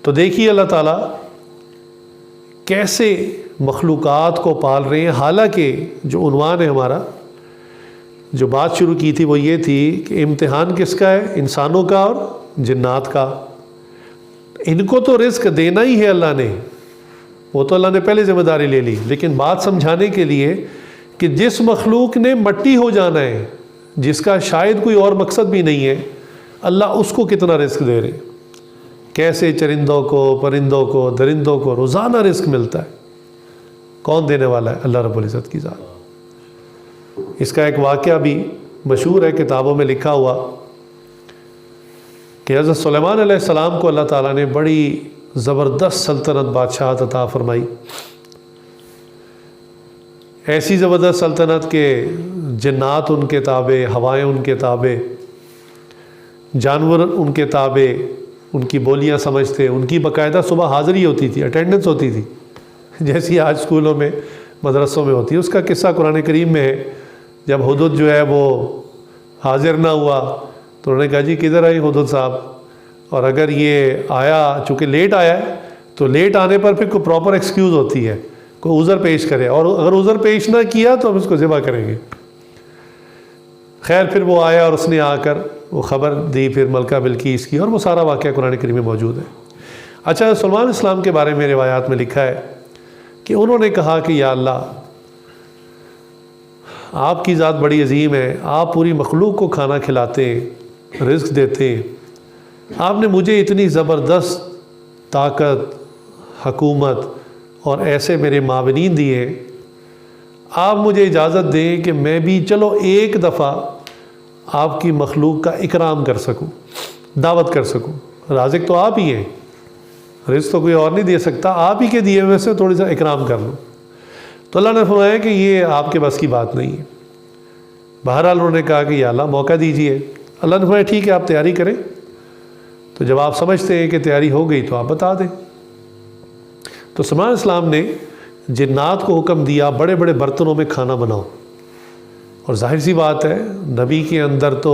تو دیکھیے اللہ تعالیٰ کیسے مخلوقات کو پال رہے ہیں. حالانکہ جو عنوان ہے ہمارا، جو بات شروع کی تھی وہ یہ تھی کہ امتحان کس کا ہے؟ انسانوں کا اور جنات کا. ان کو تو رزق دینا ہی ہے اللہ نے، وہ تو اللہ نے پہلے ذمہ داری لے لی. لیکن بات سمجھانے کے لیے کہ جس مخلوق نے مٹی ہو جانا ہے، جس کا شاید کوئی اور مقصد بھی نہیں ہے، اللہ اس کو کتنا رزق دے رہے. کیسے چرندوں کو، پرندوں کو، درندوں کو روزانہ رزق ملتا ہے. کون دینے والا ہے؟ اللہ رب العزت کی ذات. اس کا ایک واقعہ بھی مشہور ہے، کتابوں میں لکھا ہوا، کہ حضرت سلیمان علیہ السلام کو اللہ تعالیٰ نے بڑی زبردست سلطنت، بادشاہت عطا فرمائی. ایسی زبردست سلطنت کہ جنات ان کے تابع، ہوائیں ان کے تابع، جانور ان کے تابع، ان کی بولیاں سمجھتے. ان کی باقاعدہ صبح حاضری ہوتی تھی، اٹینڈنس ہوتی تھی، جیسی آج اسکولوں میں، مدرسوں میں ہوتی ہے. اس کا قصہ قرآن کریم میں ہے. جب ہدہد جو ہے وہ حاضر نہ ہوا تو انہوں نے کہا جی کدھر آئی ہدہد صاحب؟ اور اگر یہ آیا، چونکہ لیٹ آیا ہے، تو لیٹ آنے پر پھر کوئی پراپر ایکسکیوز ہوتی ہے، کوئی عذر پیش کرے، اور اگر عذر پیش نہ کیا تو ہم اس کو ذبح کریں گے. خیر پھر وہ آیا اور اس نے آ کر وہ خبر دی پھر ملکہ بلقیس کی، اور وہ سارا واقعہ قرآن کریم میں موجود ہے. اچھا، سلیمان اسلام کے بارے میں روایات میں لکھا ہے کہ انہوں نے کہا کہ یا اللہ، آپ کی ذات بڑی عظیم ہے، آپ پوری مخلوق کو کھانا کھلاتے ہیں، رزق دیتے ہیں. آپ نے مجھے اتنی زبردست طاقت، حکومت اور ایسے میرے معاونین دیے، آپ مجھے اجازت دیں کہ میں بھی چلو ایک دفعہ آپ کی مخلوق کا اکرام کر سکوں، دعوت کر سکوں. رازق تو آپ ہی ہیں، رزق تو کوئی اور نہیں دے سکتا، آپ ہی کے دیے ہوئے سے تھوڑی سا اکرام کر لوں. تو اللہ نے فرمایا کہ یہ آپ کے بس کی بات نہیں ہے. بہرحال انہوں نے کہا کہ یا اللہ موقع دیجئے. اللہ نے فرمایا ٹھیک ہے، آپ تیاری کریں. تو جب آپ سمجھتے ہیں کہ تیاری ہو گئی تو آپ بتا دیں. تو سلیمان اسلام نے جنات کو حکم دیا بڑے بڑے برتنوں میں کھانا بناؤ. اور ظاہر سی بات ہے، نبی کے اندر تو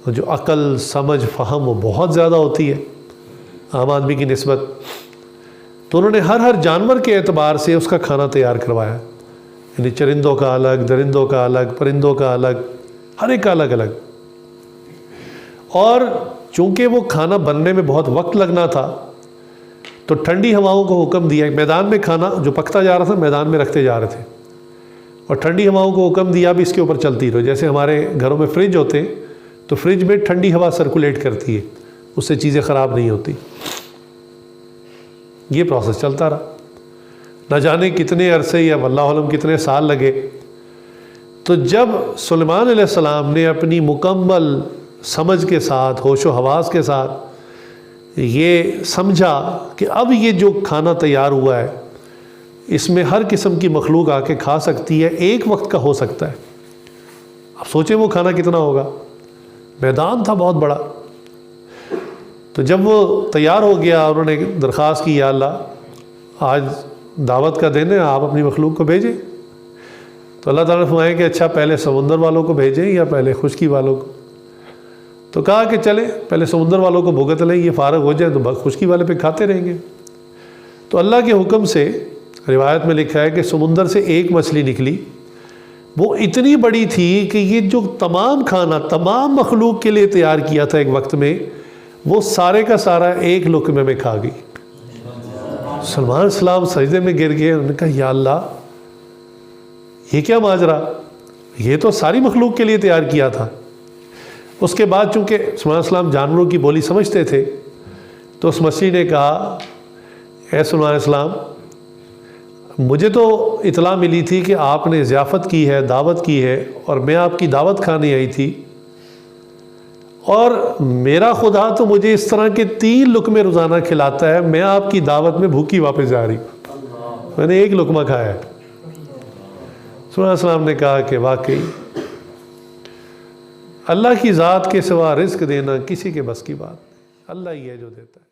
جو عقل، سمجھ، فہم وہ بہت زیادہ ہوتی ہے عام آدمی کی نسبت. تو انہوں نے ہر جانور کے اعتبار سے اس کا کھانا تیار کروایا. یعنی چرندوں کا الگ، درندوں کا الگ، پرندوں کا الگ، ہر ایک کا الگ الگ. اور چونکہ وہ کھانا بننے میں بہت وقت لگنا تھا تو ٹھنڈی ہواؤں کو حکم دیا. میدان میں کھانا جو پکتا جا رہا تھا میدان میں رکھتے جا رہے تھے، اور ٹھنڈی ہواؤں کو حکم دیا بھی اس کے اوپر چلتی رہو. جیسے ہمارے گھروں میں فریج ہوتے ہیں تو فریج میں ٹھنڈی ہوا سرکولیٹ کرتی ہے، اس سے چیزیں خراب نہیں ہوتی. یہ پروسیس چلتا رہا، نہ جانے کتنے عرصے یا واللہ علم کتنے سال لگے. تو جب سلیمان علیہ السلام نے اپنی مکمل سمجھ کے ساتھ، ہوش و حواس کے ساتھ یہ سمجھا کہ اب یہ جو کھانا تیار ہوا ہے اس میں ہر قسم کی مخلوق آ کے کھا سکتی ہے، ایک وقت کا ہو سکتا ہے. اب سوچیں وہ کھانا کتنا ہوگا، میدان تھا بہت بڑا. تو جب وہ تیار ہو گیا، انہوں نے درخواست کی یا اللہ آج دعوت کا دن ہے، آپ اپنی مخلوق کو بھیجیں. تو اللہ تعالیٰ نے فرمایا کہ اچھا پہلے سمندر والوں کو بھیجیں یا پہلے خشکی والوں کو؟ تو کہا کہ چلے پہلے سمندر والوں کو بھگت لیں، یہ فارغ ہو جائے تو خشکی والے پہ کھاتے رہیں گے. تو اللہ کے حکم سے روایت میں لکھا ہے کہ سمندر سے ایک مچھلی نکلی، وہ اتنی بڑی تھی کہ یہ جو تمام کھانا تمام مخلوق کے لیے تیار کیا تھا ایک وقت میں، وہ سارے کا سارا ایک لقمے میں کھا گئی. سلیمان السلام سجدے میں گر گئے. انہوں نے کہا یا اللہ یہ کیا ماجرا، یہ تو ساری مخلوق کے لیے تیار کیا تھا. اس کے بعد چونکہ سلیمان السلام جانوروں کی بولی سمجھتے تھے تو اس مچھلی نے کہا اے سلیمان السلام، مجھے تو اطلاع ملی تھی کہ آپ نے ضیافت کی ہے، دعوت کی ہے، اور میں آپ کی دعوت کھانے آئی تھی، اور میرا خدا تو مجھے اس طرح کے 3 لقمے روزانہ کھلاتا ہے، میں آپ کی دعوت میں بھوکی واپس جا رہی ہوں، میں نے ایک لقمہ کھایا ہے. سلیمان السلام نے کہا کہ واقعی اللہ کی ذات کے سوا رزق دینا کسی کے بس کی بات نہیں، اللہ ہی ہے جو دیتا ہے.